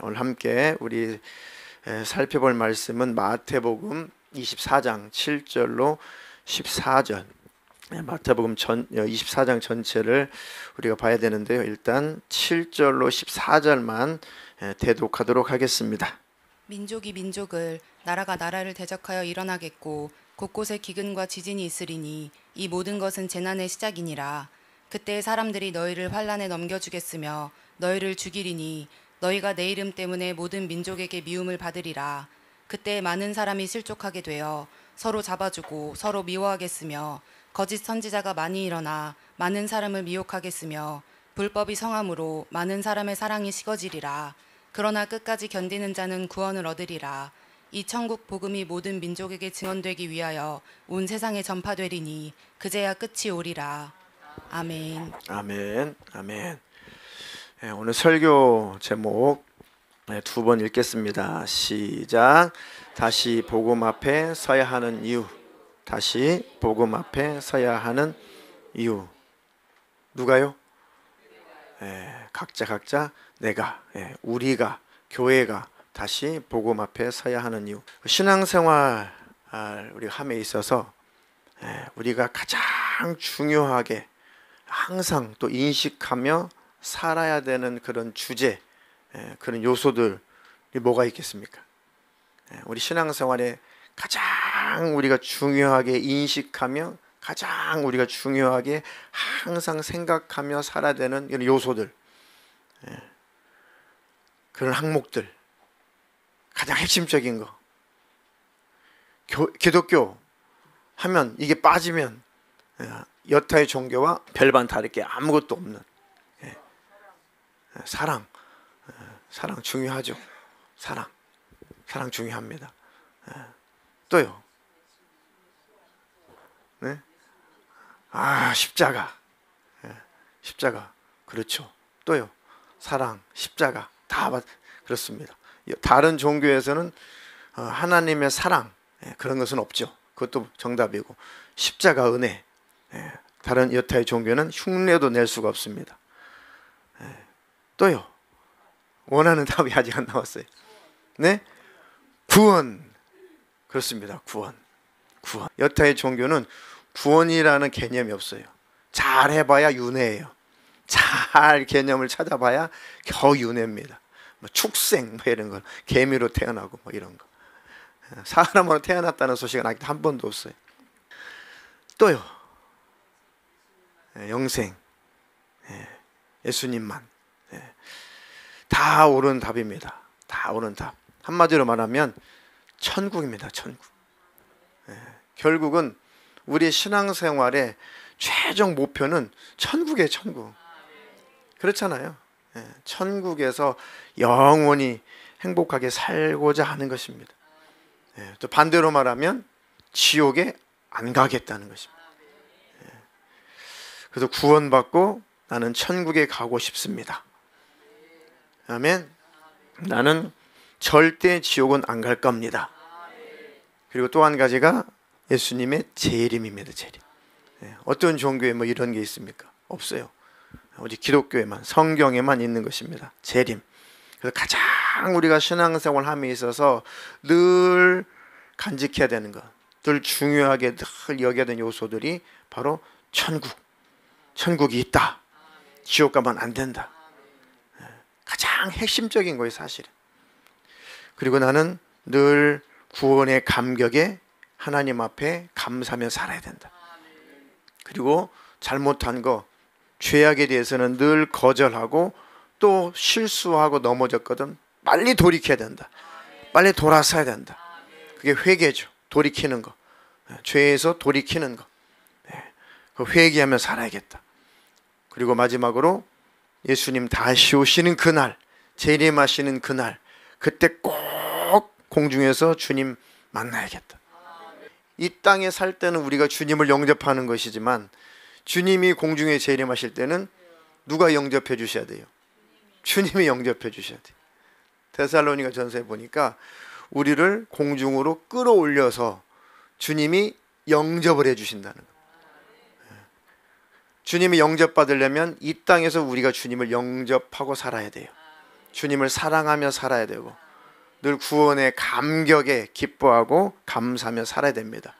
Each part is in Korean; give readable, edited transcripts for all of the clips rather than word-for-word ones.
오늘 함께 우리 살펴볼 말씀은 마태복음 24장 7절로 14절. 마태복음 24장 전체를 우리가 봐야 되는데요. 일단 7절로 14절만 대독하도록 하겠습니다. 민족이 민족을, 나라가 나라를 대적하여 일어나겠고 곳곳에 기근과 지진이 있으리니 이 모든 것은 재난의 시작이니라. 그때 사람들이 너희를 환난에 넘겨주겠으며 너희를 죽이리니 너희가 내 이름 때문에 모든 민족에게 미움을 받으리라. 그때 많은 사람이 실족하게 되어 서로 잡아주고 서로 미워하겠으며 거짓 선지자가 많이 일어나 많은 사람을 미혹하겠으며 불법이 성함으로 많은 사람의 사랑이 식어지리라. 그러나 끝까지 견디는 자는 구원을 얻으리라. 이 천국 복음이 모든 민족에게 증언되기 위하여 온 세상에 전파되리니 그제야 끝이 오리라. 아멘. 아멘. 아멘. 오늘 설교 제목 두 번 읽겠습니다. 시작. 다시 복음 앞에 서야 하는 이유. 다시 복음 앞에 서야 하는 이유. 누가요? 각자 내가, 우리가, 교회가 다시 복음 앞에 서야 하는 이유. 신앙생활 우리가 함에 있어서 우리가 가장 중요하게 항상 또 인식하며 살아야 되는 그런 주제, 그런 요소들이 뭐가 있겠습니까? 우리 신앙생활에 가장 우리가 중요하게 인식하며 가장 우리가 중요하게 항상 생각하며 살아야 되는 이런 요소들, 그런 항목들, 가장 핵심적인 거. 기독교 하면 이게 빠지면 여타의 종교와 별반 다를 게 아무것도 없는 사랑 중요하죠. 사랑 중요합니다. 또요. 네? 십자가. 십자가. 그렇죠. 또요. 사랑, 십자가. 다 그렇습니다. 다른 종교에서는 하나님의 사랑, 그런 것은 없죠. 그것도 정답이고, 십자가 은혜. 다른 여타의 종교는 흉내도 낼 수가 없습니다. 또요. 원하는 답이 아직 안 나왔어요. 네? 구원. 그렇습니다. 구원. 여타의 종교는 구원이라는 개념이 없어요. 잘 해봐야 윤회예요. 잘 개념을 찾아봐야 겨우 윤회입니다. 축생 이런 거, 개미로 태어나고 이런 거. 사람으로 태어났다는 소식은 아직 한 번도 없어요. 또요. 영생. 예수님만. 다 옳은 답입니다. 다 옳은 답. 한마디로 말하면 천국입니다. 천국. 결국은 우리 신앙생활의 최종 목표는 천국이에요. 천국. 그렇잖아요. 천국에서 영원히 행복하게 살고자 하는 것입니다. 또 반대로 말하면 지옥에 안 가겠다는 것입니다. 그래서 구원받고 나는 천국에 가고 싶습니다. 아멘. 나는 절대 지옥은 안 갈 겁니다. 그리고 또 한 가지가 예수님의 재림입니다. 재림. 어떤 종교에 이런 게 있습니까? 없어요. 오직 기독교에만, 성경에만 있는 것입니다. 재림. 그래서 가장 우리가 신앙생활 함에 있어서 늘 간직해야 되는 것, 늘 중요하게 늘 여겨야 되는 요소들이 바로 천국이 있다. 지옥 가면 안 된다. 가장 핵심적인 거예요, 사실은. 그리고 나는 늘 구원의 감격에 하나님 앞에 감사하며 살아야 된다. 그리고 잘못한 거, 죄악에 대해서는 늘 거절하고 또 실수하고 넘어졌거든 빨리 돌이켜야 된다. 빨리 돌아서야 된다. 그게 회개죠. 돌이키는 거. 죄에서 돌이키는 거. 그 회개하며 살아야겠다. 그리고 마지막으로 예수님 다시 오시는 그날, 재림하시는 그날, 그때 꼭 공중에서 주님 만나야겠다. 이 땅에 살 때는 우리가 주님을 영접하는 것이지만 주님이 공중에 재림하실 때는 누가 영접해 주셔야 돼요? 주님이 영접해 주셔야 돼요. 데살로니가 전서에 보니까 우리를 공중으로 끌어올려서 주님이 영접을 해 주신다는 거예요. 주님이 영접받으려면 이 땅에서 우리가 주님을 영접하고 살아야 돼요. 주님을 사랑하며 살아야 되고 늘 구원의 감격에 기뻐하고 감사하며 살아야 됩니다.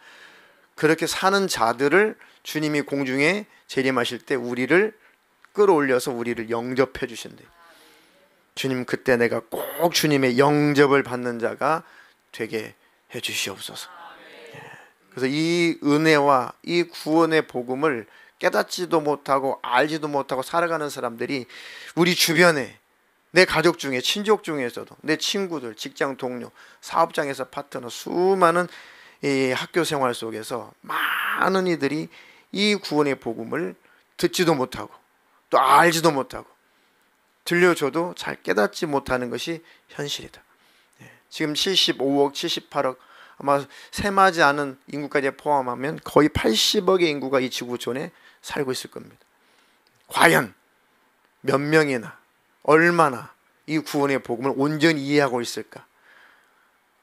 그렇게 사는 자들을 주님이 공중에 재림하실 때 우리를 끌어올려서 우리를 영접해 주신대요. 주님, 그때 내가 꼭 주님의 영접을 받는 자가 되게 해 주시옵소서. 그래서 이 은혜와 이 구원의 복음을 깨닫지도 못하고 알지도 못하고 살아가는 사람들이 우리 주변에, 내 가족 중에, 친족 중에서도, 내 친구들, 직장 동료, 사업장에서 파트너, 수많은 이 학교 생활 속에서 많은 이들이 이 구원의 복음을 듣지도 못하고 또 알지도 못하고 들려줘도 잘 깨닫지 못하는 것이 현실이다. 지금 75억, 78억, 아마 셈하지 않은 인구까지 포함하면 거의 80억의 인구가 이 지구촌에 살고 있을 겁니다. 과연 몇 명이나 얼마나 이 구원의 복음을 온전히 이해하고 있을까?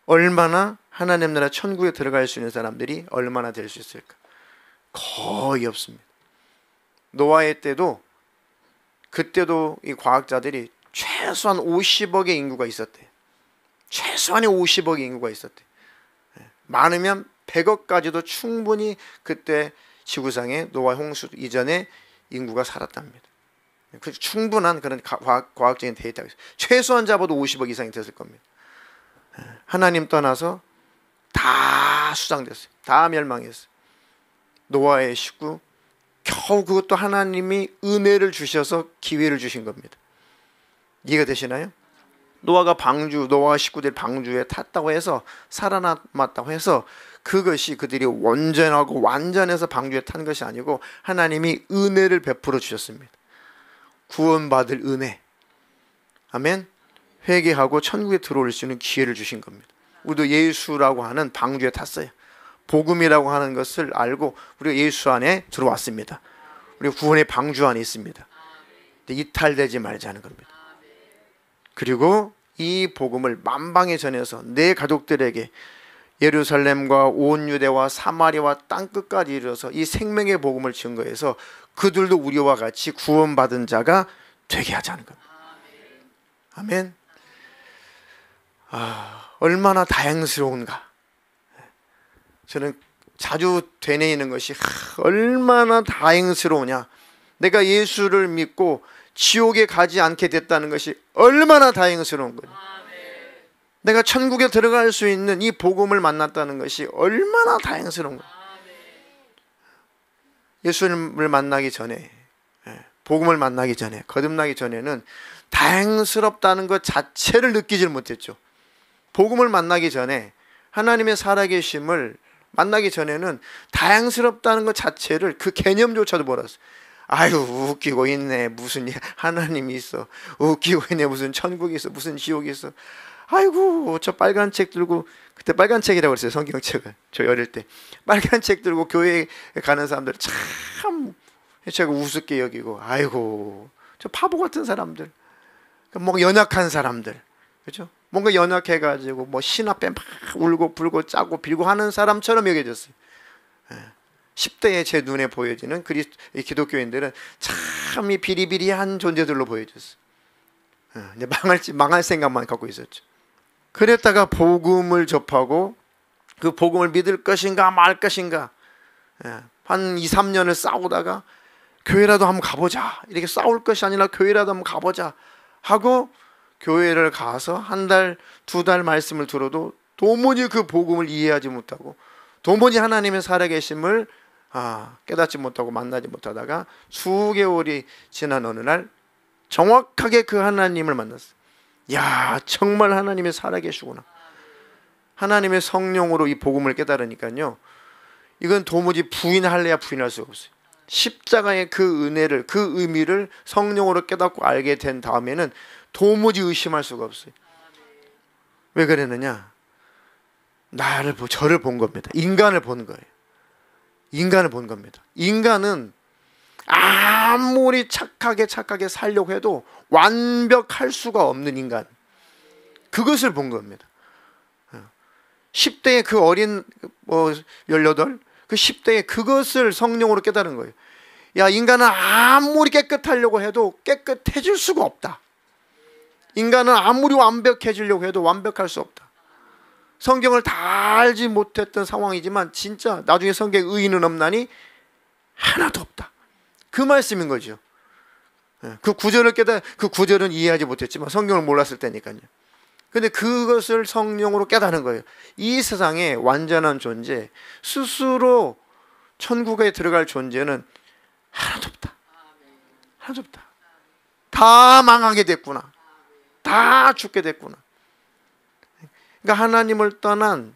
얼마나 하나님 나라 천국에 들어갈 수 있는 사람들이 얼마나 될 수 있을까? 거의 없습니다. 노아의 때도, 그때도 이 과학자들이 최소한 50억의 인구가 있었대요. 최소한의 50억의 인구가 있었대요. 많으면 100억까지도 충분히 그때 지구상에 노아 홍수 이전에 인구가 살았답니다. 충분한 그런 과학적인 데이터가 있어요. 최소한 잡아도 50억 이상이 됐을 겁니다. 하나님 떠나서 다 수장됐어요. 다 멸망했어요. 노아의 식구, 겨우 그것도 하나님이 은혜를 주셔서 기회를 주신 겁니다. 이해가 되시나요? 노아가 식구들이 방주에 탔다고 해서 살아남았다고 해서 그것이 그들이 온전하고 완전해서 방주에 탄 것이 아니고 하나님이 은혜를 베풀어 주셨습니다. 구원받을 은혜. 아멘. 회개하고 천국에 들어올 수 있는 기회를 주신 겁니다. 우리도 예수라고 하는 방주에 탔어요. 복음이라고 하는 것을 알고 우리가 예수 안에 들어왔습니다. 우리가 구원의 방주 안에 있습니다. 이탈되지 말자는 겁니다. 그리고 이 복음을 만방에 전해서 내 가족들에게 예루살렘과 온 유대와 사마리아와 땅끝까지 이르러서 이 생명의 복음을 증거해서 그들도 우리와 같이 구원받은 자가 되게 하자는 겁니다. 아멘. 얼마나 다행스러운가. 저는 자주 되뇌이는 것이 얼마나 다행스러우냐. 내가 예수를 믿고 지옥에 가지 않게 됐다는 것이 얼마나 다행스러운 거냐. 내가 천국에 들어갈 수 있는 이 복음을 만났다는 것이 얼마나 다행스러운 거냐. 예수님을 만나기 전에, 복음을 만나기 전에, 거듭나기 전에는 다행스럽다는 것 자체를 느끼질 못했죠. 복음을 만나기 전에, 하나님의 살아계심을 만나기 전에는 다행스럽다는 것 자체를, 그 개념조차도 몰랐어요. 아유, 웃기고 있네. 무슨 하나님이 있어. 웃기고 있네. 무슨 천국이 있어. 무슨 지옥이 있어. 아이고, 저 빨간 책 들고, 그때 빨간 책이라고 그랬어요. 성경책을. 저 어릴 때 빨간 책 들고 교회에 가는 사람들 참 제가 우습게 여기고, 아이고, 저 바보 같은 사람들, 뭔가 연약한 사람들, 그렇죠? 뭔가 연약해가지고 뭐 신 앞에 막 울고 불고 짜고 빌고 하는 사람처럼 여겨졌어요. 10대에 제 눈에 보여지는 기독교인들은 참 이 비리비리한 존재들로 보여졌어요. 이제 망할 생각만 갖고 있었죠. 그랬다가 복음을 접하고 그 복음을 믿을 것인가 말 것인가, 한 2, 3년을 싸우다가 교회라도 한번 가보자, 이렇게 싸울 것이 아니라 교회라도 한번 가보자 하고 교회를 가서 한 달, 2달 말씀을 들어도 도무지 그 복음을 이해하지 못하고 도무지 하나님의 살아계심을 깨닫지 못하고 만나지 못하다가 수개월이 지난 어느 날 정확하게 그 하나님을 만났어요. 야, 정말 하나님이 살아계시구나. 하나님의 성령으로 이 복음을 깨달으니까요, 이건 도무지 부인할래야 부인할 수가 없어요. 십자가의 그 은혜를, 그 의미를 성령으로 깨닫고 알게 된 다음에는 도무지 의심할 수가 없어요. 왜 그랬느냐? 저를 본 겁니다. 인간을 본 거예요. 인간을 본 겁니다. 인간은 아무리 착하게 살려고 해도 완벽할 수가 없는 인간, 그것을 본 겁니다. 10대의 그 어린 18, 그 10대의 그것을 성령으로 깨달은 거예요. 야, 인간은 아무리 깨끗하려고 해도 깨끗해질 수가 없다. 인간은 아무리 완벽해지려고 해도 완벽할 수 없다. 성경을 다 알지 못했던 상황이지만 진짜 나중에 성경에 의인은 없나니 하나도 없다. 그 말씀인 거죠. 그 구절은 이해하지 못했지만 성경을 몰랐을 때니까요. 근데 그것을 성령으로 깨닫는 거예요. 이 세상에 완전한 존재, 스스로 천국에 들어갈 존재는 하나도 없다. 하나도 없다. 다 망하게 됐구나. 다 죽게 됐구나. 그러니까 하나님을 떠난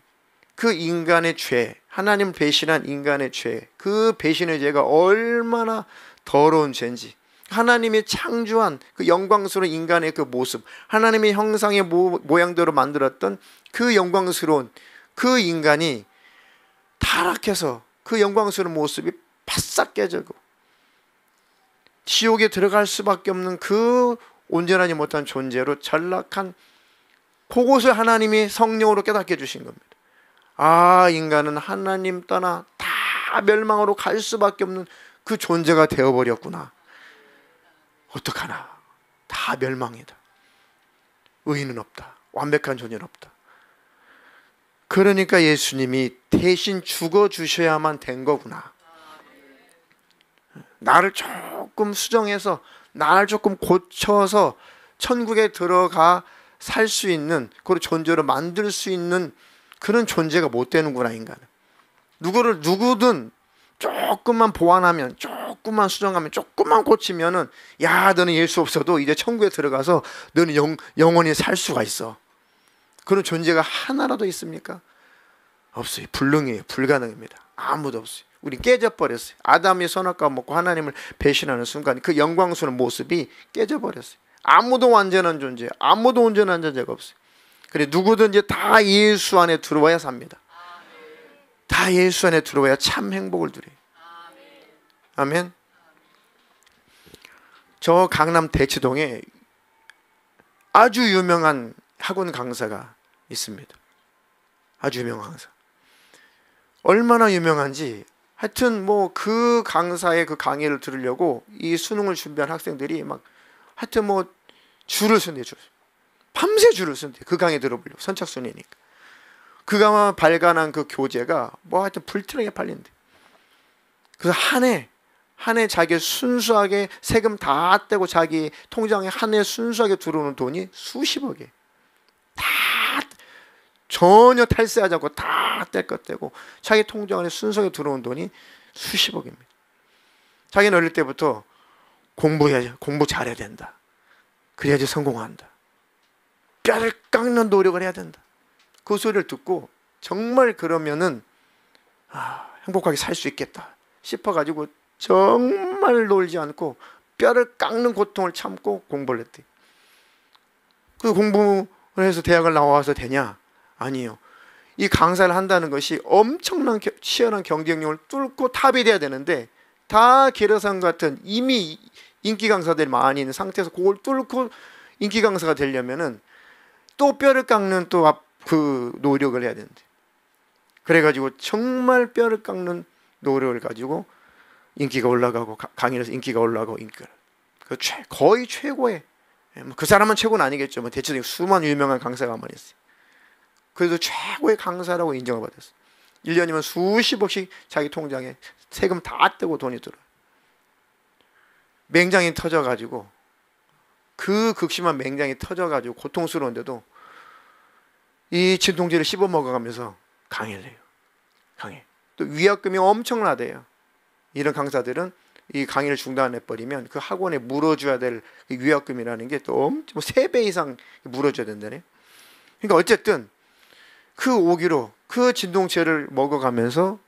그 인간의 죄, 하나님을 배신한 인간의 죄, 그 배신의 죄가 얼마나 더러운 죄인지, 하나님이 창조한 그 영광스러운 인간의 그 모습, 하나님의 형상의 모양대로 만들었던 그 영광스러운 그 인간이 타락해서 그 영광스러운 모습이 바싹 깨지고 지옥에 들어갈 수밖에 없는 그 온전하지 못한 존재로 전락한 그것을 하나님이 성령으로 깨닫게 해주신 겁니다. 아, 인간은 하나님 떠나 다 멸망으로 갈 수밖에 없는 그 존재가 되어버렸구나. 어떡하나. 다 멸망이다. 의인은 없다. 완벽한 존재는 없다. 그러니까 예수님이 대신 죽어주셔야만 된 거구나. 나를 조금 수정해서, 나를 조금 고쳐서 천국에 들어가 살 수 있는, 그런 존재로 만들 수 있는 그런 존재가 못 되는구나, 인간은. 누구든 조금만 보완하면, 조금만 수정하면, 조금만 고치면은, 야, 너는 예수 없어도 이제 천국에 들어가서 너는 영원히 살 수가 있어. 그런 존재가 하나라도 있습니까? 없어요. 불능이에요. 불가능입니다. 아무도 없어요. 우리 깨져버렸어요. 아담이 선악과 먹고 하나님을 배신하는 순간 그 영광스러운 모습이 깨져버렸어요. 아무도 완전한 존재, 아무도 온전한 존재가 없어요. 그래, 누구든지 다 예수 안에 들어와야 삽니다. 다 예수 안에 들어와야 참 행복을 누려요. 아멘. 저 강남 대치동에 아주 유명한 학원 강사가 있습니다. 아주 유명한 강사. 얼마나 유명한지, 하여튼 뭐 그 강사의 그 강의를 들으려고 이 수능을 준비한 학생들이 막 하여튼 뭐 줄을 쓴대요. 밤새 줄을 쓴대요. 그 강의 들어보려고. 선착순이니까. 그가 발간한 그 교재가 뭐 하여튼 불티나게 팔린대. 그래서 한 해 자기 순수하게 세금 다 떼고 자기 통장에 한 해 순수하게 들어오는 돈이 수십억이에요. 다 전혀 탈세하지 않고 다 뗄 것 떼고 자기 통장 안에 순수하게 들어온 돈이 수십억입니다. 자기는 어릴 때부터 공부해야지, 공부 잘해야 된다. 그래야지 성공한다. 뼈를 깎는 노력을 해야 된다. 그 소리를 듣고 정말 그러면은 행복하게 살 수 있겠다 싶어가지고 정말 놀지 않고 뼈를 깎는 고통을 참고 공부를 했대. 그 공부를 해서 대학을 나와서 되냐? 아니요. 이 강사를 한다는 것이 엄청난 치열한 경쟁력을 뚫고 탑이 돼야 되는데, 다 계려상 같은 이미 인기 강사들이 많이 있는 상태에서 그걸 뚫고 인기 강사가 되려면은 또 뼈를 깎는 또 그 노력을 해야 되는데, 그래가지고 정말 뼈를 깎는 노력을 가지고 인기가 올라가고, 강의에서 인기가 올라가고, 거의 최고의, 그 사람은 최고는 아니겠죠. 뭐 대체적인 수많은 유명한 강사가 많이 있어요. 그래도 최고의 강사라고 인정을 받았어요. 1년이면 수십억씩 자기 통장에 세금 다 떼고 돈이 들어요. 맹장이 터져가지고, 그 극심한 맹장이 터져가지고 고통스러운데도 이 진통제를 씹어 먹어가면서 강의를 해요. 강의. 또 위약금이 엄청나대요. 이런 강사들은 이 강의를 중단해버리면 그 학원에 물어줘야 될 위약금이라는 게 또 엄청 3배 이상 물어줘야 된다네. 그러니까 어쨌든 그 오기로 그 진통제를 먹어가면서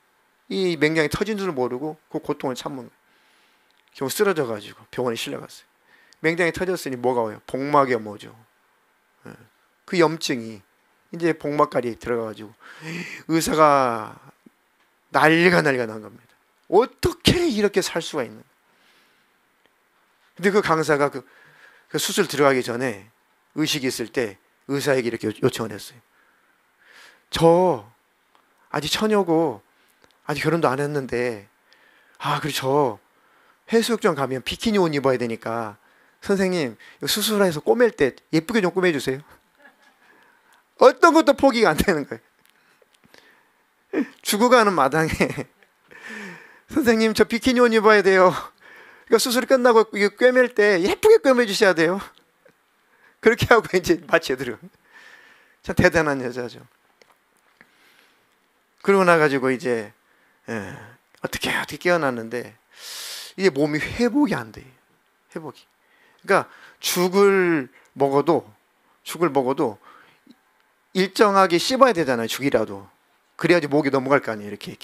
이 맹장이 터진 줄 모르고 그 고통을 참는 거예요. 결국 쓰러져가지고 병원에 실려갔어요. 맹장이 터졌으니 뭐가 와요? 복막이 뭐죠. 그 염증이 이제 복막까지 들어가가지고 의사가 난리가 난 겁니다. 어떻게 이렇게 살 수가 있는? 근데 그 강사가 그 수술 들어가기 전에 의식이 있을 때 의사에게 이렇게 요청을 했어요. 저 아직 처녀고 아직 결혼도 안 했는데, 그리고 저 해수욕장 가면 비키니 옷 입어야 되니까 선생님 수술해서 꼬맬 때 예쁘게 좀 꼬매주세요. 어떤 것도 포기가 안 되는 거예요. 죽어가는 마당에 선생님 저 비키니 옷 입어야 돼요. 그러니까 수술이 끝나고 이게 꿰맬 때 예쁘게 꿰매주셔야 돼요. 그렇게 하고 이제 마취해 들어. 참 대단한 여자죠. 그러고 나가지고 이제 어떻게 깨어났는데 이게 몸이 회복이 안 돼요. 회복이. 그러니까 죽을 먹어도 일정하게 씹어야 되잖아요. 죽이라도. 그래야지 목이 넘어갈 거 아니에요. 이렇게.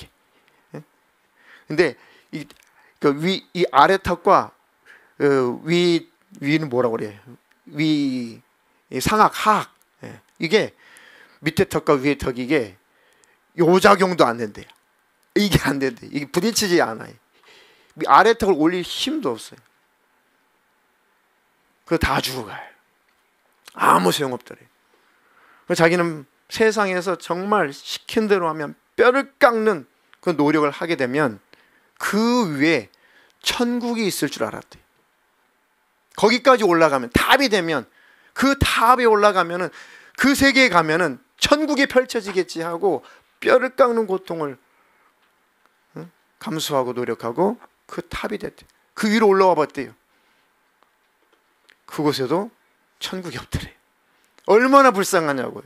근데 이 아래 턱과 위는 뭐라고 그래요? 위 상악 하악. 이게 밑에 턱과 위에 턱 이게 요작용도 안 된대요. 이게 안 된대. 이게 부딪히지 않아요. 아래 턱을 올릴 힘도 없어요. 그거 다 죽어가요. 아무 소용없더래. 자기는 세상에서 정말 시킨 대로 하면 뼈를 깎는 그 노력을 하게 되면 그 위에 천국이 있을 줄 알았대. 거기까지 올라가면 답이 되면 그 탑에 올라가면은 그 세계에 가면은 천국이 펼쳐지겠지 하고 뼈를 깎는 고통을 감수하고 노력하고 그 탑이 됐대. 그 위로 올라와 봤대요. 그곳에도 천국이 없더래. 얼마나 불쌍하냐고요.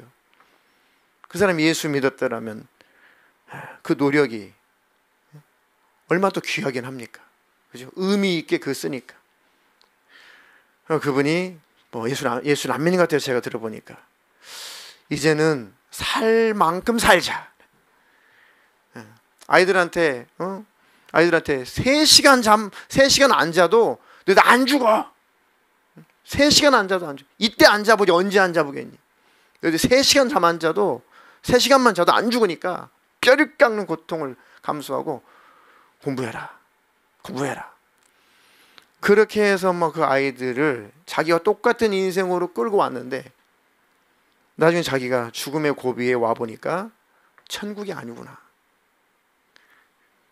그 사람이 예수 믿었더라면 그 노력이 얼마나 또 귀하긴 합니까? 그죠? 의미 있게 그 쓰니까. 그분이 뭐 예수를 안 믿는 것 같아요. 제가 들어보니까 이제는 살 만큼 살자. 아이들한테 3시간 안 자도 너 안 죽어. 3시간 안 자도 안 죽어. 이때 안 자보지 언제 안 자보겠니? 너희들 3시간 잠 안 자도 3시간만 자도 안 죽으니까 뼈를 깎는 고통을 감수하고 공부해라. 그렇게 해서 뭐 그 아이들을 자기와 똑같은 인생으로 끌고 왔는데 나중에 자기가 죽음의 고비에 와 보니까 천국이 아니구나.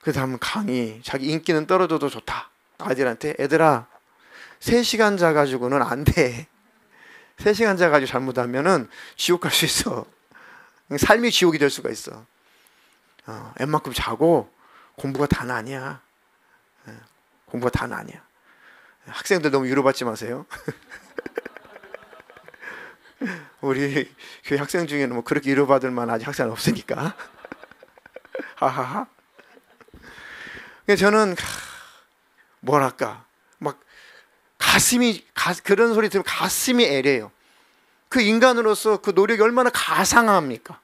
그 다음 강의, 자기 인기는 떨어져도 좋다. 아이들한테 애들아 3시간 자가지고는 안 돼. 3시간 자가지고 잘못하면은 지옥 갈 수 있어. 삶이 지옥이 될 수가 있어. 웬만큼 자고 공부가 다는 아니야. 공부가 다는 아니야. 학생들 너무 위로받지 마세요. 우리 교회 학생 중에는 뭐 그렇게 위로받을 만한 아직 학생은 없으니까. 하하하. 저는 뭐랄까 막 그런 소리 들으면 가슴이 애려요. 그 인간으로서 그 노력이 얼마나 가상합니까?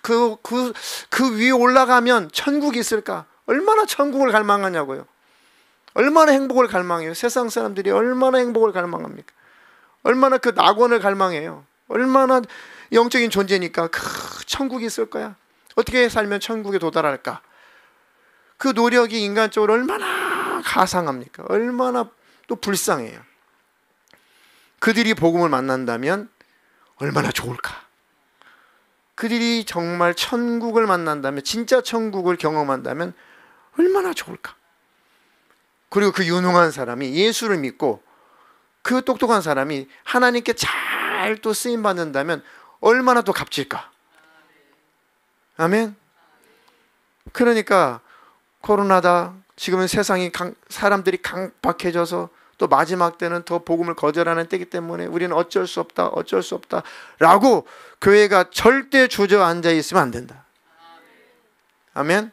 그 위에 올라가면 천국이 있을까? 얼마나 천국을 갈망하냐고요. 얼마나 행복을 갈망해요. 세상 사람들이 얼마나 행복을 갈망합니까? 얼마나 그 낙원을 갈망해요. 얼마나 영적인 존재니까 천국이 있을 거야. 어떻게 살면 천국에 도달할까? 그 노력이 인간적으로 얼마나 가상합니까? 얼마나 또 불쌍해요. 그들이 복음을 만난다면 얼마나 좋을까? 그들이 정말 천국을 만난다면, 진짜 천국을 경험한다면 얼마나 좋을까? 그리고 그 유능한 사람이 예수를 믿고 그 똑똑한 사람이 하나님께 잘 또 쓰임 받는다면 얼마나 또 값질까? 아멘. 그러니까 코로나다, 지금은 세상이 사람들이 강박해져서 또 마지막 때는 더 복음을 거절하는 때이기 때문에 우리는 어쩔 수 없다 라고 교회가 절대 주저앉아 있으면 안 된다. 아멘.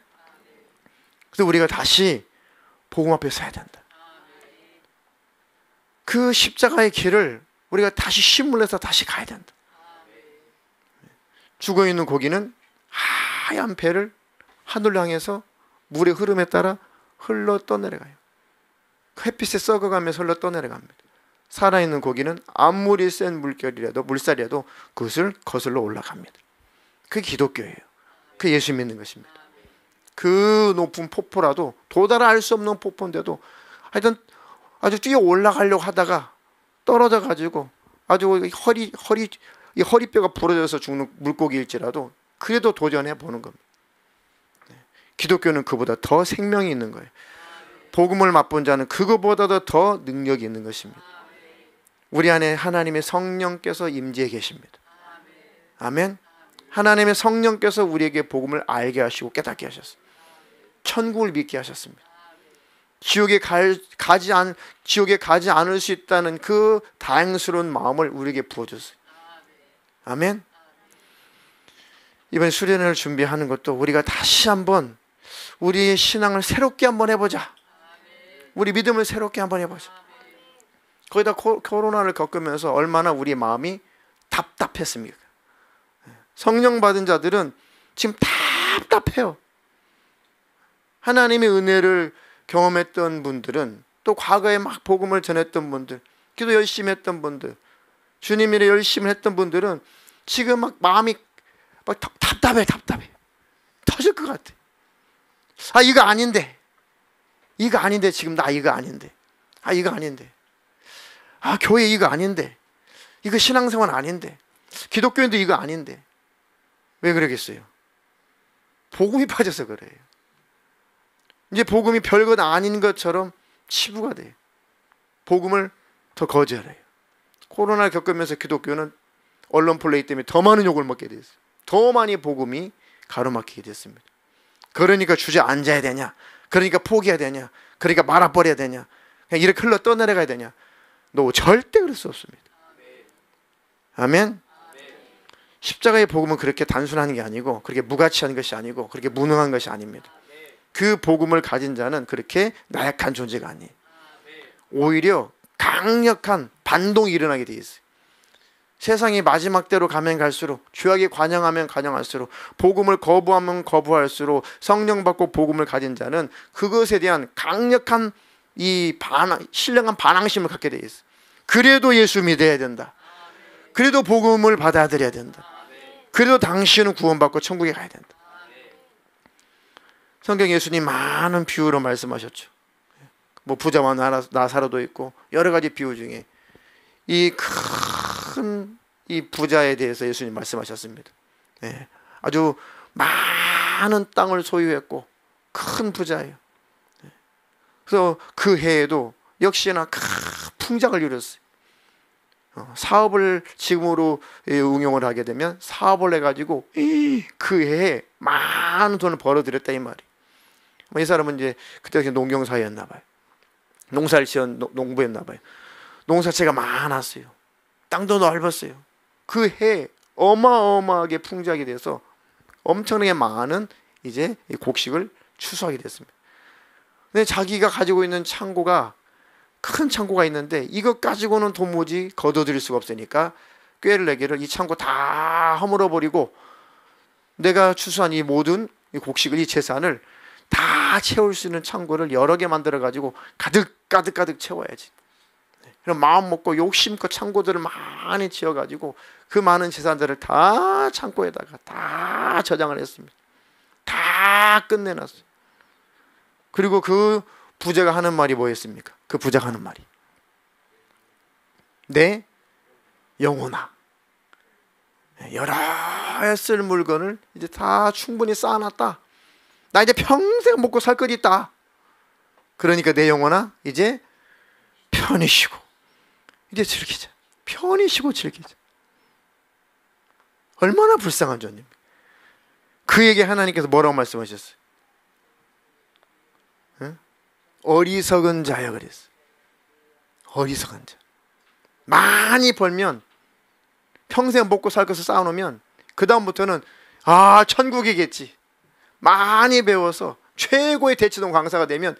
그래서 우리가 다시 복음 앞에 서야 된다. 그 십자가의 길을 우리가 다시 신물내서 다시 가야 된다. 죽어있는 고기는 하얀 배를 하늘로 향해서 물의 흐름에 따라 흘러 떠내려가요. 햇빛에 썩어가면서 흘러 떠내려갑니다. 살아있는 고기는 아무리 센 물살이라도 그것을 거슬러 올라갑니다. 그게 기독교예요. 그게 예수 믿는 것입니다. 그 높은 폭포라도 도달할 수 없는 폭포인데도 하여튼 아주 뛰어 올라가려고 하다가 떨어져 가지고 아주 허리뼈가 부러져서 죽는 물고기일지라도 그래도 도전해 보는 겁니다. 기독교는 그보다 더 생명이 있는 거예요. 복음을 맛본 자는 그거보다도 더 능력이 있는 것입니다. 우리 안에 하나님의 성령께서 임재해 계십니다. 아멘. 하나님의 성령께서 우리에게 복음을 알게 하시고 깨닫게 하셨어요. 천국을 믿게 하셨습니다. 지옥에 가지 않을 수 있다는 그 다행스러운 마음을 우리에게 부어줬어요. 아멘. 이번 수련회를 준비하는 것도 우리가 다시 한번 우리의 신앙을 새롭게 한번 해보자. 우리 믿음을 새롭게 한번 해보자. 거기다 코로나를 겪으면서 얼마나 우리 마음이 답답했습니까? 성령 받은 자들은 지금 답답해요. 하나님의 은혜를 경험했던 분들은, 또 과거에 막 복음을 전했던 분들, 기도 열심히 했던 분들, 주님 일에 열심히 했던 분들은 지금 막 마음이 막 답답해. 터질 것 같아. 아, 이거 아닌데 지금 나 이거 아닌데. 아, 이거 아닌데. 아, 교회 이거 아닌데. 이거 신앙생활 아닌데. 기독교인도 이거 아닌데. 왜 그러겠어요? 복음이 빠져서 그래요. 이제 복음이 별것 아닌 것처럼 치부가 돼요. 복음을 더 거절해요. 코로나를 겪으면서 기독교는 언론 플레이 때문에 더 많은 욕을 먹게 됐어요. 더 많이 복음이 가로막히게 됐습니다. 그러니까 주저앉아야 되냐? 그러니까 포기해야 되냐? 그러니까 말아버려야 되냐? 그냥 이렇게 흘러 떠내려가야 되냐? 너 절대 그럴 수 없습니다. 아멘. 십자가의 복음은 그렇게 단순한 게 아니고, 그렇게 무가치한 것이 아니고, 그렇게 무능한 것이 아닙니다. 그 복음을 가진 자는 그렇게 나약한 존재가 아니에요. 오히려 강력한 반동이 일어나게 돼 있어요. 세상이 마지막 때로 가면 갈수록, 죄악에 관영하면 관영할수록, 복음을 거부하면 거부할수록 성령 받고 복음을 가진 자는 그것에 대한 강력한 신령한 반항심을 갖게 돼 있어요. 그래도 예수 믿어야 된다. 그래도 복음을 받아들여야 된다. 그래도 당신은 구원받고 천국에 가야 된다. 성경 예수님 많은 비유로 말씀하셨죠. 뭐 부자와 나사로도 있고 여러 가지 비유 중에 이 큰 부자에 대해서 예수님 말씀하셨습니다. 아주 많은 땅을 소유했고 큰 부자예요. 그래서 그 해에도 역시나 큰 풍작을 이뤘어요. 사업을 지금으로 응용을 하게 되면 사업을 해가지고 그 해에 많은 돈을 벌어들였다 이 말이에요. 이 사람은 이제 그때 농경사였나 봐요. 농사를 지은 농부였나 봐요. 농사채가 많았어요. 땅도 넓었어요. 그 해 어마어마하게 풍작이 돼서 엄청나게 많은 이제 곡식을 추수하게 됐습니다. 근데 자기가 가지고 있는 창고가 큰 창고가 있는데 이것 가지고는 도무지 거둬들일 수가 없으니까 꾀를 내기를 이 창고 다 허물어 버리고 내가 추수한 이 모든 곡식을, 이 재산을 다 채울 수 있는 창고를 여러 개 만들어 가지고 가득 채워야지. 그럼 마음 먹고 욕심껏 창고들을 많이 지어 가지고 그 많은 재산들을 다 창고에다가 다 저장을 했습니다. 다 끝내놨어요. 그리고 그 부자가 하는 말이 뭐였습니까? 그 부자가 하는 말이, 내 영혼아, 여러 해 쓸 물건을 이제 다 충분히 쌓아놨다. 나 이제 평생 먹고 살 것 있다. 그러니까 내 영혼아, 이제 편히 쉬고 이제 즐기자. 편히 쉬고 즐기자. 얼마나 불쌍한 존입니까? 그에게 하나님께서 뭐라고 말씀하셨어요? 어리석은 자여 그랬어요. 어리석은 자. 많이 벌면, 평생 먹고 살 것을 쌓아놓으면 그 다음부터는 천국이겠지. 많이 배워서 최고의 대치동 강사가 되면,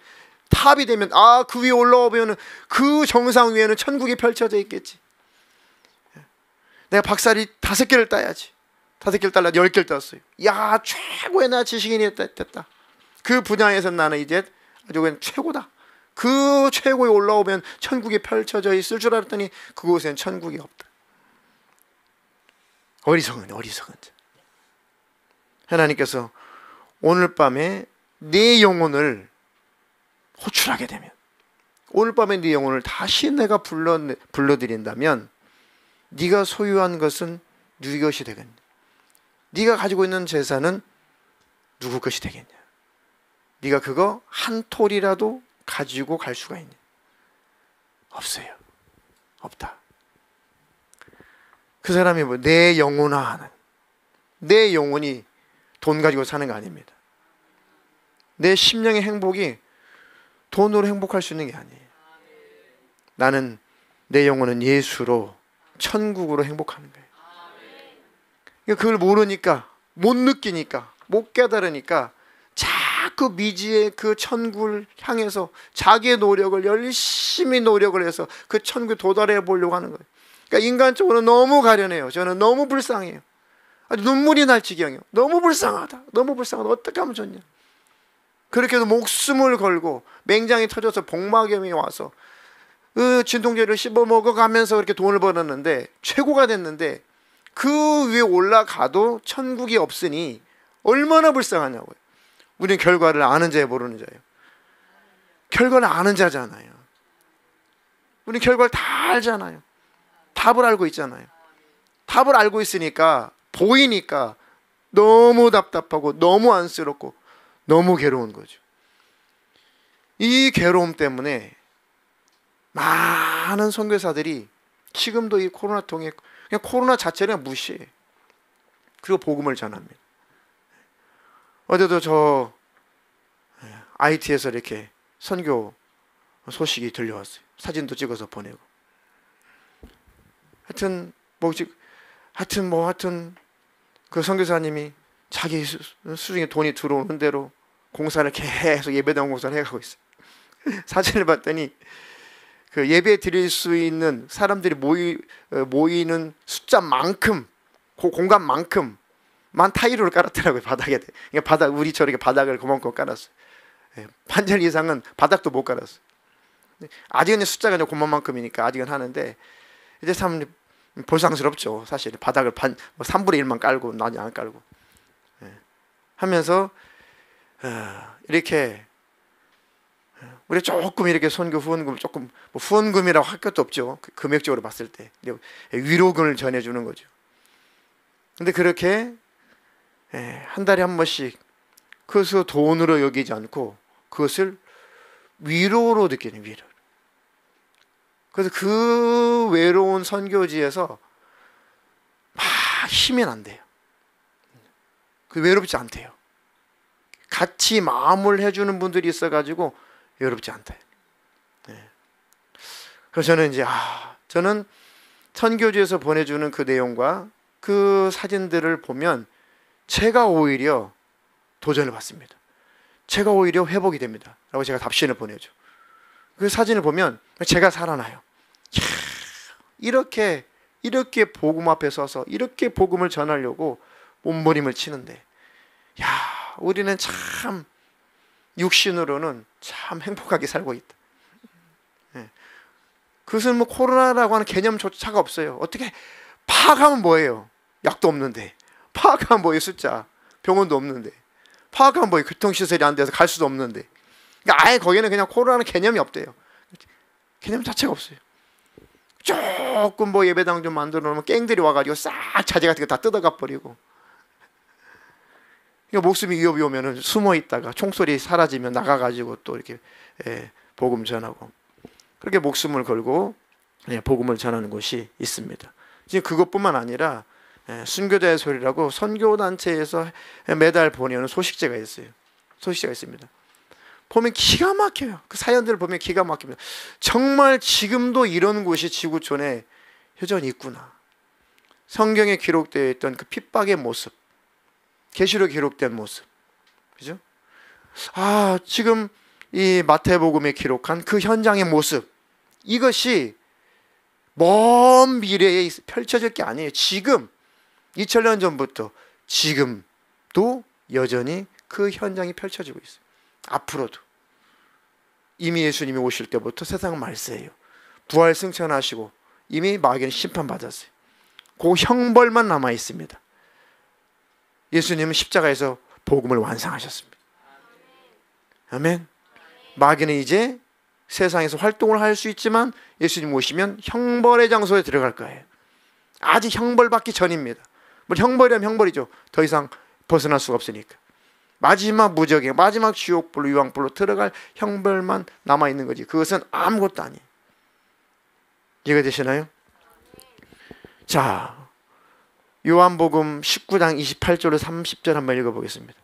탑이 되면 그 위에 올라오면 그 정상 위에는 천국이 펼쳐져 있겠지. 내가 박사리 5개를 따야지. 5개를 따려 10개를 땄어요. 야, 최고의 나 지식인이 됐다. 그 분야에서 나는 이제 아주 그냥 최고다. 그 최고에 올라오면 천국이 펼쳐져 있을 줄 알았더니 그곳엔 천국이 없다. 어리석은 자. 하나님께서 오늘 밤에 네 영혼을 호출하게 되면, 오늘 밤에 네 영혼을 다시 내가 불러드린다면 네가 소유한 것은 누구 것이 되겠냐? 네가 가지고 있는 재산은 누구 것이 되겠냐? 네가 그거 한 톨이라도 가지고 갈 수가 있냐? 없어요. 없다. 그 사람이 뭐 내 영혼아 하는, 내 영혼이 돈 가지고 사는 거 아닙니다. 내 심령의 행복이 돈으로 행복할 수 있는 게 아니에요. 나는 내 영혼은 예수로 천국으로 행복하는 거예요. 그걸 모르니까, 못 느끼니까, 못 깨달으니까 자꾸 미지의 그 천국을 향해서 자기의 노력을 열심히 노력을 해서 그 천국에 도달해 보려고 하는 거예요. 그러니까 인간적으로 너무 가련해요. 저는 너무 불쌍해요. 아주 눈물이 날 지경이에요. 너무 불쌍하다. 너무 불쌍하다. 어떻게 하면 좋냐. 그렇게 해서 목숨을 걸고 맹장이 터져서 복막염이 와서 그 진통제를 씹어 먹어가면서 그렇게 돈을 벌었는데 최고가 됐는데 그 위에 올라가도 천국이 없으니 얼마나 불쌍하냐고요. 우리는 결과를 아는 자에 모르는 자예요. 결과를 아는 자잖아요. 우리는 결과를 다 알잖아요. 답을 알고 있잖아요. 답을 알고 있으니까 보이니까 너무 답답하고 너무 안쓰럽고 너무 괴로운 거죠. 이 괴로움 때문에 많은 선교사들이 지금도 이 코로나 통해 그냥 코로나 자체를 무시해. 그리고 복음을 전합니다. 어제도 저 IT에서 이렇게 선교 소식이 들려왔어요. 사진도 찍어서 보내고. 하여튼 그 선교사님이 자기 수중에 돈이 들어오는 대로 공사를 계속 예배당 공사를 해가고 있어요. 사진을 봤더니 그 예배 드릴 수 있는 사람들이 모이는 숫자만큼, 그 공간만큼만 타일을 깔았더라고요. 바닥에. 그러니까 우리처럼 이렇게 바닥을 그만큼 깔았어요. 반절 이상은 바닥도 못 깔았어요. 아직은 숫자가 그만큼이니까 아직은 하는데 이제 참 볼상스럽죠. 사실 바닥을 3분의 1만 깔고 나지 안 깔고 하면서 이렇게 우리 조금 이렇게 선교 후원금 조금 뭐 후원금이라고 할 것도 없죠. 금액적으로 봤을 때 위로금을 전해주는 거죠. 근데 그렇게 한 달에 한 번씩 그것을 돈으로 여기지 않고 그것을 위로로 느끼는 위로. 그래서 그 외로운 선교지에서 막 힘이 난대요. 그 외롭지 않대요. 같이 마음을 해주는 분들이 있어가지고 외롭지 않다. 그래서 저는 이제 저는 선교지에서 보내주는 그 내용과 그 사진들을 보면 제가 오히려 도전을 받습니다. 제가 오히려 회복이 됩니다. 라고 제가 답신을 보내죠. 그 사진을 보면 제가 살아나요. 이렇게 복음 앞에 서서 이렇게 복음을 전하려고 몸부림을 치는데 우리는 참 육신으로는 참 행복하게 살고 있다. 그것은 뭐 코로나라고 하는 개념조차가 없어요. 어떻게 파악하면 뭐예요? 약도 없는데. 파악하면 뭐예요? 숫자. 병원도 없는데. 파악하면 뭐예요? 교통시설이 안 돼서 갈 수도 없는데. 그러니까 아예 거기는 그냥 코로나는 개념이 없대요. 개념 자체가 없어요. 조금 뭐 예배당 좀 만들어 놓으면 깽들이 와가지고 싹 자재 같은 거 다 뜯어가 버리고. 그러니까 목숨이 위협이 오면은 숨어 있다가 총소리 사라지면 나가가지고 또 이렇게 복음 전하고 그렇게 목숨을 걸고 복음을 전하는 곳이 있습니다. 지금 그것뿐만 아니라 순교자의 소리라고 선교단체에서 매달 보내는 소식지가 있어요. 소식지가 있습니다. 보면 기가 막혀요. 그 사연들을 보면 기가 막힙니다. 정말 지금도 이런 곳이 지구촌에 여전히 있구나. 성경에 기록되어 있던 그 핍박의 모습, 계시록에 기록된 모습, 그죠? 지금 이 마태복음에 기록한 그 현장의 모습, 이것이 먼 미래에 펼쳐질 게 아니에요. 지금 2000년 전부터 지금도 여전히 그 현장이 펼쳐지고 있어요. 앞으로도 이미 예수님이 오실 때부터 세상은 말세예요. 부활 승천하시고 이미 마귀는 심판받았어요. 그 형벌만 남아 있습니다. 예수님은 십자가에서 복음을 완성하셨습니다. 아멘. 마귀는 이제 세상에서 활동을 할 수 있지만 예수님 오시면 형벌의 장소에 들어갈 거예요. 아직 형벌받기 전입니다. 뭐 형벌이면 형벌이죠. 더 이상 벗어날 수가 없으니까. 마지막 무적에 마지막 지옥불로 유황불로 들어갈 형벌만 남아있는 거지. 그것은 아무것도 아니에요. 이해가 되시나요? 자, 요한복음 19장 28절로 30절 한번 읽어보겠습니다.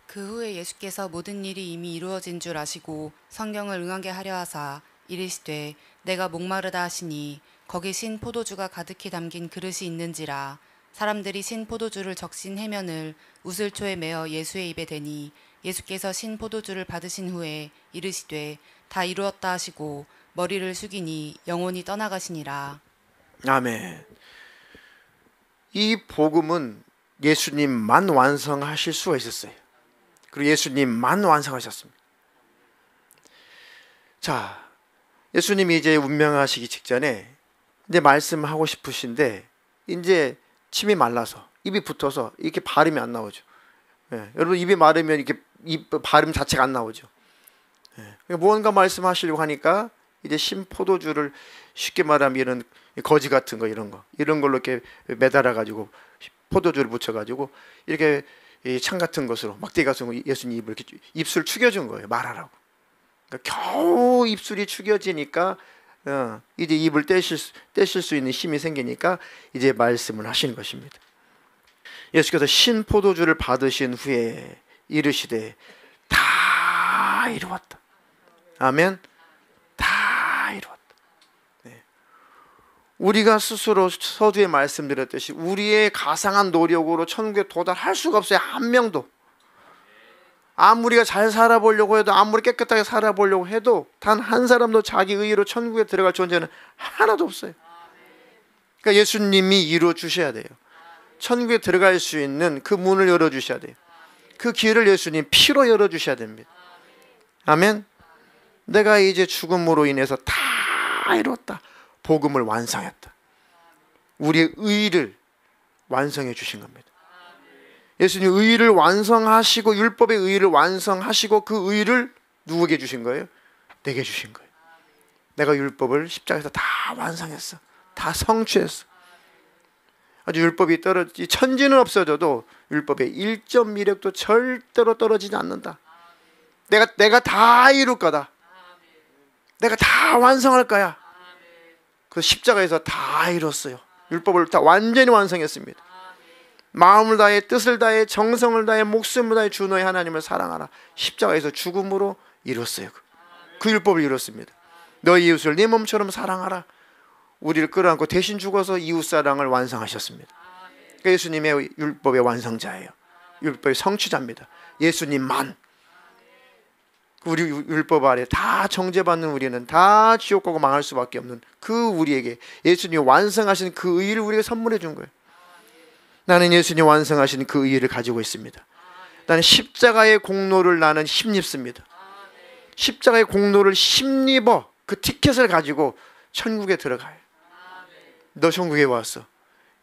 그 후에 예수께서 모든 일이 이미 이루어진 줄 아시고 성경을 응하게 하려 하사 이르시되 내가 목마르다 하시니 거기 신 포도주가 가득히 담긴 그릇이 있는지라. 사람들이 신 포도주를 적신 해면을 우슬초에 메어 예수의 입에 대니 예수께서 신 포도주를 받으신 후에 이르시되 다 이루었다 하시고 머리를 숙이니 영혼이 떠나가시니라. 아멘. 이 복음은 예수님만 완성하실 수가 있었어요. 그리고 예수님만 완성하셨습니다. 자, 예수님이 이제 운명하시기 직전에 이제 말씀하고 싶으신데 이제 침이 말라서 입이 붙어서 이렇게 발음이 안 나오죠. 예, 여러분 입이 마르면 이렇게 입 발음 자체가 안 나오죠. 예, 무언가 말씀하시려고 하니까 이제 신포도주를 쉽게 말하면 이런 거지 같은 거 이런 걸로 이렇게 매달아 가지고 포도주를 붙여 가지고 이렇게 창 같은 것으로 막대기 같은 예수님 입을 이렇게 입술 축여준 거예요. 말하라고. 그러니까 겨우 입술이 축여지니까 이제 입을 떼실 수 있는 힘이 생기니까 이제 말씀을 하시는 것입니다. 예수께서 신 포도주를 받으신 후에 이르시되 다 이루었다. 아멘. 다 이루었다. 네. 우리가 스스로 서두에 말씀드렸듯이 우리의 가상한 노력으로 천국에 도달할 수가 없어요. 한 명도. 아무리가 잘 살아보려고 해도 아무리 깨끗하게 살아보려고 해도 단 한 사람도 자기 의의로 천국에 들어갈 존재는 하나도 없어요. 그러니까 예수님이 이루어 주셔야 돼요. 천국에 들어갈 수 있는 그 문을 열어주셔야 돼요. 그 길을 예수님 피로 열어주셔야 됩니다. 아멘. 내가 이제 죽음으로 인해서 다 이뤘다. 복음을 완성했다. 우리의 의의를 완성해 주신 겁니다. 예수님 의의를 완성하시고 율법의 의의를 완성하시고 그 의의를 누구에게 주신 거예요? 내게 주신 거예요. 내가 율법을 십자가에서 다 완성했어. 다 성취했어. 아주 율법이 천지는 없어져도 율법의 1점 미력도 절대로 떨어지지 않는다. 내가 다 이룰 거다. 내가 다 완성할 거야. 그 십자가에서 다 이뤘어요. 율법을 다 완전히 완성했습니다. 마음을 다해 뜻을 다해 정성을 다해 목숨을 다해 주 너의 하나님을 사랑하라. 십자가에서 죽음으로 이뤘어요. 그 율법을 이뤘습니다. 너희 이웃을 네 몸처럼 사랑하라. 우리를 끌어안고 대신 죽어서 이웃사랑을 완성하셨습니다. 그러니까 예수님의 율법의 완성자예요. 율법의 성취자입니다. 예수님만. 우리 율법 아래 다 정죄받는 우리는 다 지옥 가고 망할 수밖에 없는 그 우리에게 예수님이 완성하신 그 의의를 우리에게 선물해 준 거예요. 나는 예수님이 완성하신 그 의의를 가지고 있습니다. 나는 십자가의 공로를 나는 힘입습니다. 십자가의 공로를 힘입어 그 티켓을 가지고 천국에 들어가요. 너 천국에 왔어.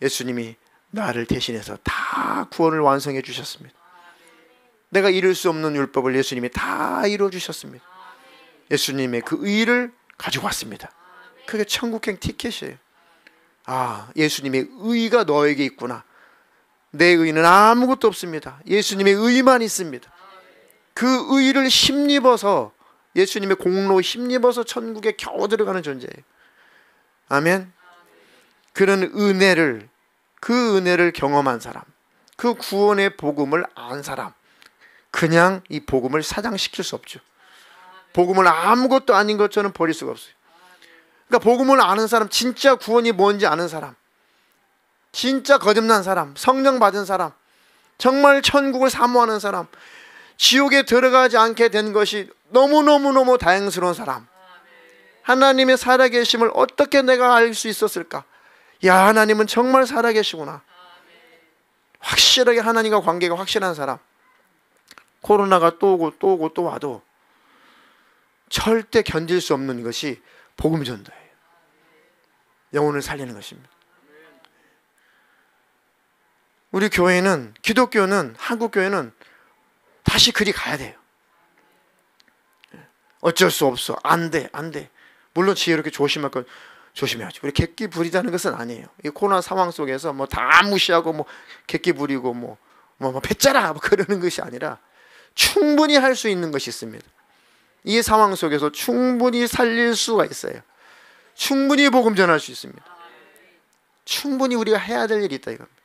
예수님이 나를 대신해서 다 구원을 완성해 주셨습니다. 내가 이룰 수 없는 율법을 예수님이 다 이루어 주셨습니다. 예수님의 그 의의를 가지고 왔습니다. 그게 천국행 티켓이에요. 아, 예수님의 의의가 너에게 있구나. 내 의의는 아무것도 없습니다. 예수님의 의의만 있습니다. 그 의의를 힘입어서 예수님의 공로 힘입어서 천국에 겨우 들어가는 존재예요. 아멘. 그런 은혜를, 그 은혜를 경험한 사람, 그 구원의 복음을 안 사람, 그냥 이 복음을 사장시킬 수 없죠. 복음을 아무것도 아닌 것처럼 버릴 수가 없어요. 그러니까 복음을 아는 사람, 진짜 구원이 뭔지 아는 사람, 진짜 거듭난 사람, 성령 받은 사람, 정말 천국을 사모하는 사람, 지옥에 들어가지 않게 된 것이 너무너무너무 다행스러운 사람, 하나님의 살아계심을 어떻게 내가 알 수 있었을까? 야, 하나님은 정말 살아계시구나. 확실하게 하나님과 관계가 확실한 사람, 코로나가 또 오고 또 오고 또 와도 절대 견딜 수 없는 것이 복음 전도예요. 영혼을 살리는 것입니다. 우리 교회는, 기독교는, 한국 교회는 다시 그리 가야 돼요. 어쩔 수 없어. 안 돼, 안 돼. 물론 지혜롭게 조심할 건 조심해야죠. 우리 객기 부리자는 것은 아니에요. 이 코로나 상황 속에서 뭐 다 무시하고 뭐 객기 부리고 뭐 뱉자라 그러는 것이 아니라 충분히 할 수 있는 것이 있습니다. 이 상황 속에서 충분히 살릴 수가 있어요. 충분히 복음 전할 수 있습니다. 충분히 우리가 해야 될 일이 있다 이겁니다.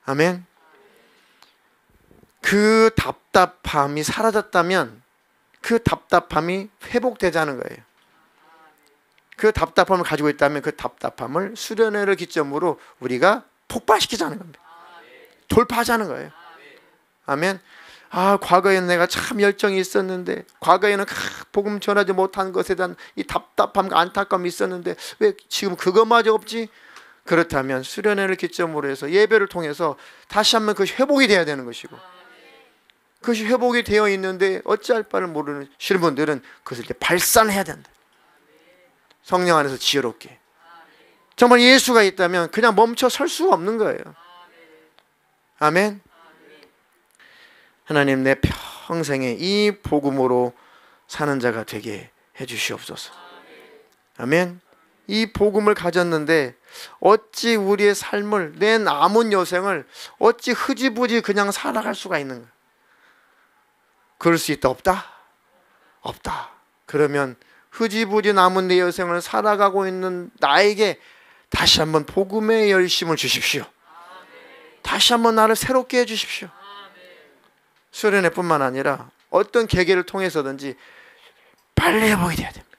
아멘. 그 답답함이 사라졌다면 그 답답함이 회복되자는 거예요. 그 답답함을 가지고 있다면 그 답답함을 수련회를 기점으로 우리가 폭발시키자는 겁니다. 돌파하자는 거예요. 아멘. 과거에는 내가 참 열정이 있었는데, 과거에는 복음 전하지 못한 것에 대한 이 답답함과 안타까움이 있었는데 왜 지금 그것마저 없지? 그렇다면 수련회를 기점으로 해서 예배를 통해서 다시 한번 그것이 회복이 돼야 되는 것이고, 그것이 회복이 되어 있는데 어찌할 바를 모르시는 분들은 그것을 이렇게 발산해야 된다. 성령 안에서 지혜롭게. 정말 예수가 있다면 그냥 멈춰 설 수가 없는 거예요. 아멘. 하나님, 내 평생에 이 복음으로 사는 자가 되게 해주시옵소서. 아멘. 이 복음을 가졌는데 어찌 우리의 삶을, 내 남은 여생을 어찌 흐지부지 그냥 살아갈 수가 있는가? 그럴 수 있다 없다? 없다. 그러면 흐지부지 남은 내 여생을 살아가고 있는 나에게 다시 한번 복음의 열심을 주십시오. 다시 한번 나를 새롭게 해주십시오. 수련회뿐만 아니라 어떤 계기를 통해서든지 빨리 회복이 돼야 됩니다.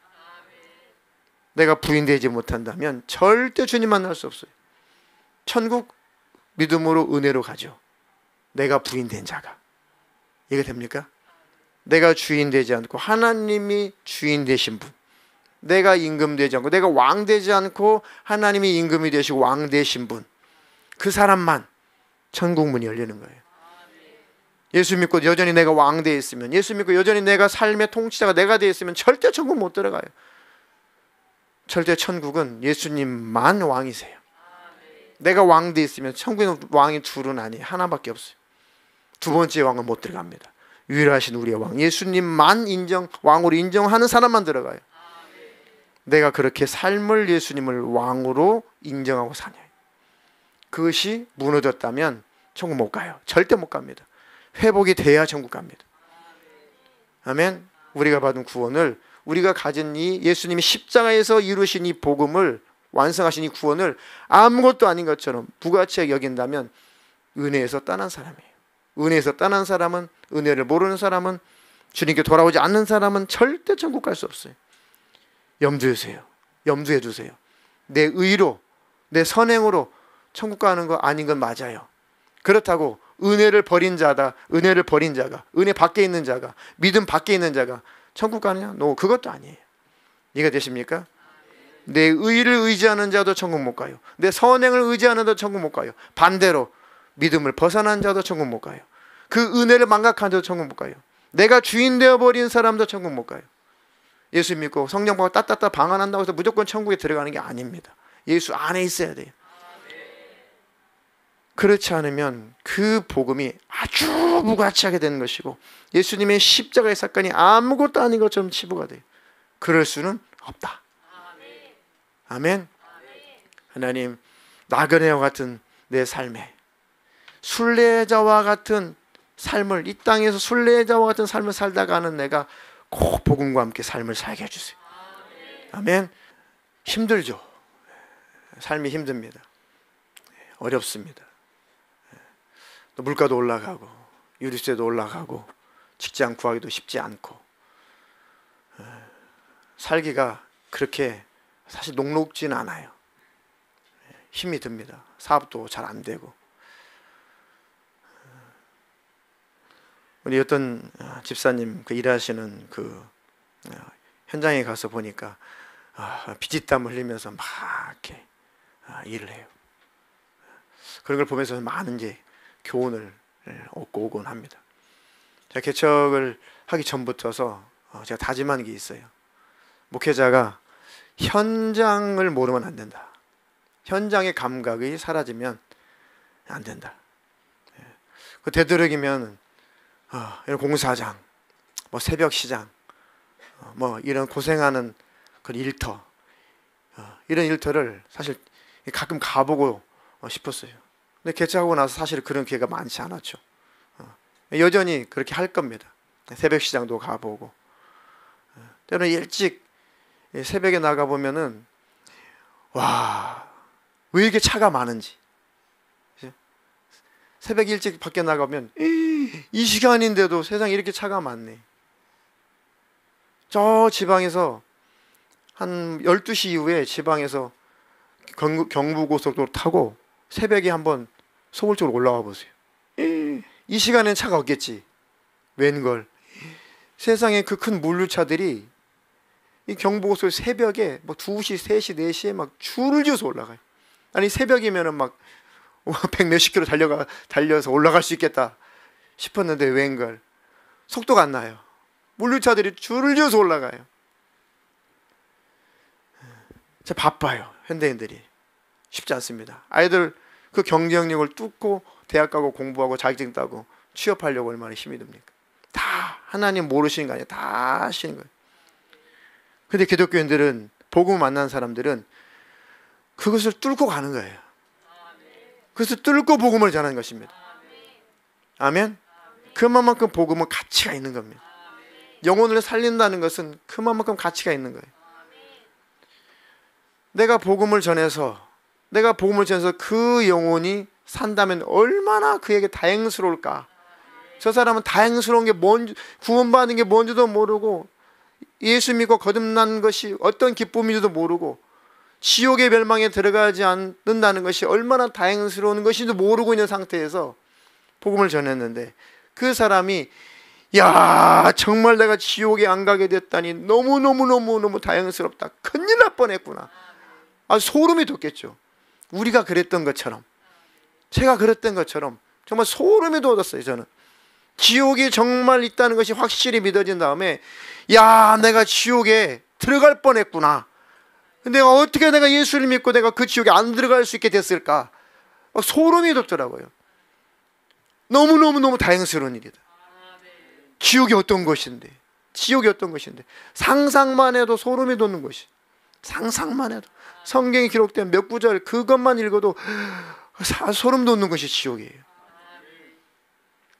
내가 부인되지 못한다면 절대 주님 만날 수 없어요. 천국 믿음으로 은혜로 가죠. 내가 부인된 자가. 이게 됩니까? 내가 주인 되지 않고 하나님이 주인 되신 분, 내가 임금 되지 않고 내가 왕 되지 않고 하나님이 임금이 되시고 왕 되신 분, 그 사람만 천국 문이 열리는 거예요. 예수 믿고 여전히 내가 왕 되어 있으면, 예수 믿고 여전히 내가 삶의 통치자가 내가 되어 있으면 절대 천국 못 들어가요. 절대 천국은 예수님만 왕이세요. 내가 왕 되어 있으면 천국에는 왕이 둘은 아니에요. 하나밖에 없어요. 두 번째 왕은 못 들어갑니다. 유일하신 우리의 왕 예수님만 왕으로 인정하는 사람만 들어가요. 내가 그렇게 삶을 예수님을 왕으로 인정하고 사냐. 그것이 무너졌다면 천국 못 가요. 절대 못 갑니다. 회복이 돼야 천국 갑니다. 아멘. 우리가 받은 구원을, 우리가 가진 이 예수님이 십자가에서 이루신 이 복음을, 완성하신 이 구원을 아무것도 아닌 것처럼 부가치하게 여긴다면 은혜에서 떠난 사람이에요. 은혜에서 떠난 사람은, 은혜를 모르는 사람은, 주님께 돌아오지 않는 사람은 절대 천국 갈 수 없어요. 염두해 두세요. 내 의로, 내 선행으로 천국 가는 거 아닌 건 맞아요. 그렇다고 은혜를 버린 자가, 은혜 밖에 있는 자가, 믿음 밖에 있는 자가 천국 가느냐? 그것도 아니에요. 이해가 되십니까? 내 의를 의지하는 자도 천국 못 가요. 내 선행을 의지하는 자도 천국 못 가요. 반대로 믿음을 벗어난 자도 천국 못 가요. 그 은혜를 망각한 자도 천국 못 가요. 내가 주인 되어버린 사람도 천국 못 가요. 예수 믿고 성령 받고 따따따 방언한다고 해서 무조건 천국에 들어가는 게 아닙니다. 예수 안에 있어야 돼요. 그렇지 않으면 그 복음이 아주 무가치하게 되는 것이고 예수님의 십자가의 사건이 아무것도 아닌 것처럼 치부가 돼요. 그럴 수는 없다. 아멘. 하나님, 나그네와 같은 내 삶에, 순례자와 같은 삶을, 이 땅에서 순례자와 같은 삶을 살다가 하는 내가 꼭 복음과 함께 삶을 살게 해주세요. 아멘. 힘들죠. 삶이 힘듭니다. 어렵습니다. 또 물가도 올라가고 유류세도 올라가고 직장 구하기도 쉽지 않고 살기가 그렇게 사실 녹록지는 않아요. 힘이 듭니다. 사업도 잘 안 되고. 우리 어떤 집사님 일하시는 그 현장에 가서 보니까 피지땀 흘리면서 막 이렇게 일을 해요. 그런 걸 보면서 많은 이제 교훈을 얻고 오곤 합니다. 제가 개척을 하기 전부터서 제가 다짐한 게 있어요. 목회자가 현장을 모르면 안 된다. 현장의 감각이 사라지면 안 된다. 그 되도록이면 이런 공사장, 새벽 시장, 이런 고생하는 그 일터, 이런 일터를 사실 가끔 가보고 싶었어요. 근데 개척하고 나서 사실 그런 기회가 많지 않았죠. 여전히 그렇게 할 겁니다. 새벽 시장도 가보고, 때로는 일찍 새벽에 나가보면은 와, 왜 이렇게 차가 많은지. 새벽 일찍 밖에 나가면 이 시간인데도 세상에 이렇게 차가 많네. 저 지방에서 한 12시 이후에 지방에서 경부고속도로 타고 새벽에 한번 서울 쪽으로 올라와 보세요. 이 시간엔 차가 없겠지. 웬걸. 세상에 그 큰 물류차들이 이 경부고속도로 새벽에 뭐 2시, 3시, 4시에 막 줄을 지어서 올라가요. 아니 새벽이면은 막 100몇십 킬로 달려서 올라갈 수 있겠다 싶었는데 웬걸. 속도가 안 나요. 물류차들이 줄을 지어서 올라가요. 진짜 바빠요. 현대인들이. 쉽지 않습니다. 아이들 그 경쟁력을 뚫고 대학 가고 공부하고 자격증 따고 취업하려고 얼마나 힘이 듭니까? 다 하나님 모르시는 거 아니에요. 다 하시는 거예요. 근데 기독교인들은, 복음을 만난 사람들은 그것을 뚫고 가는 거예요. 그것을 뚫고 복음을 전하는 것입니다. 아멘. 그만큼 복음은 가치가 있는 겁니다. 영혼을 살린다는 것은 그만큼 가치가 있는 거예요. 내가 복음을 전해서 그 영혼이 산다면 얼마나 그에게 다행스러울까. 저 사람은 다행스러운 게 뭔지, 구원받는 게 뭔지도 모르고, 예수 믿고 거듭난 것이 어떤 기쁨인지도 모르고, 지옥의 멸망에 들어가지 않는다는 것이 얼마나 다행스러운 것인지도 모르고 있는 상태에서 복음을 전했는데, 그 사람이 야, 정말 내가 지옥에 안 가게 됐다니 너무 다행스럽다. 큰일 날 뻔했구나. 아주 소름이 돋겠죠. 우리가 그랬던 것처럼, 제가 그랬던 것처럼 정말 소름이 돋았어요. 저는 지옥이 정말 있다는 것이 확실히 믿어진 다음에, 야, 내가 지옥에 들어갈 뻔했구나. 내가 어떻게 내가 예수를 믿고 내가 그 지옥에 안 들어갈 수 있게 됐을까. 소름이 돋더라고요. 너무 다행스러운 일이다. 지옥이 어떤 것인데, 상상만 해도 소름이 돋는 것이. 상상만 해도 성경에 기록된 몇 구절 그것만 읽어도 소름 돋는 것이 지옥이에요.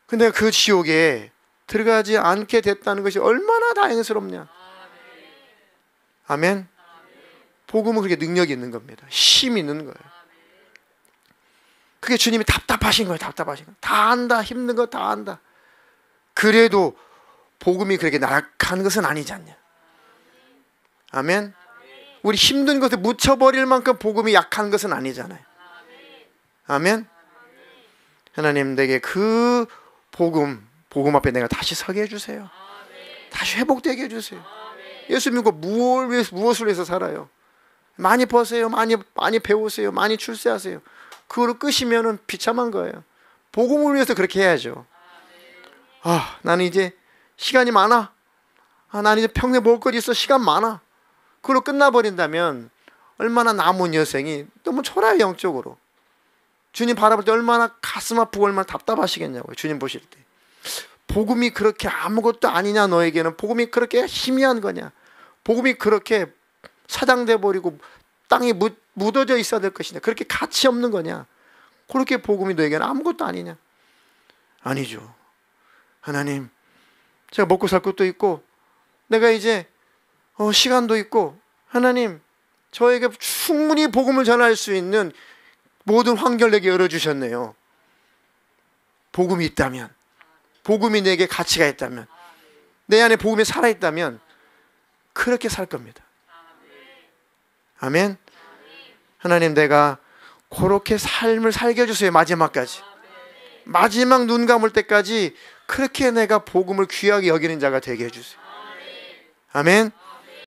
근데 그 지옥에 들어가지 않게 됐다는 것이 얼마나 다행스럽냐. 아멘. 복음은 그렇게 능력이 있는 겁니다. 힘이 있는 거예요. 그게 주님이 답답하신 거예요. 다 안다. 힘든 거 다 안다. 그래도 복음이 그렇게 나약한 것은 아니지 않냐. 아멘. 우리 힘든 것을 묻혀버릴 만큼 복음이 약한 것은 아니잖아요. 아멘. 하나님, 내게 그 복음 앞에 내가 다시 서게 해주세요. 다시 회복되게 해주세요. 예수 믿고 무엇을 위해서 살아요? 많이 버세요. 많이 배우세요. 많이 출세하세요. 그거로 끄시면은 비참한 거예요. 복음을 위해서 그렇게 해야죠. 나는 이제 시간이 많아. 나는 이제 평생 먹을 것 있어. 시간 많아. 그걸로 끝나버린다면 얼마나 남은 여생이 너무 초라해요. 영적으로. 주님 바라볼 때 얼마나 가슴 아프고 얼마나 답답하시겠냐고요. 주님 보실 때. 복음이 그렇게 아무것도 아니냐. 너에게는 복음이 그렇게 희미한 거냐. 복음이 그렇게 사장돼 버리고 땅에 묻어져 있어야 될 것이냐. 그렇게 가치 없는 거냐. 그렇게 복음이 너에게는 아무것도 아니냐. 아니죠. 하나님, 제가 먹고 살 것도 있고 내가 이제 시간도 있고, 하나님 저에게 충분히 복음을 전할 수 있는 모든 환경을 내게 열어주셨네요. 복음이 있다면, 복음이 내게 가치가 있다면, 내 안에 복음이 살아있다면 그렇게 살 겁니다. 아멘. 하나님, 내가 그렇게 삶을 살게 해주세요. 마지막까지. 마지막 눈 감을 때까지 그렇게 내가 복음을 귀하게 여기는 자가 되게 해주세요. 아멘.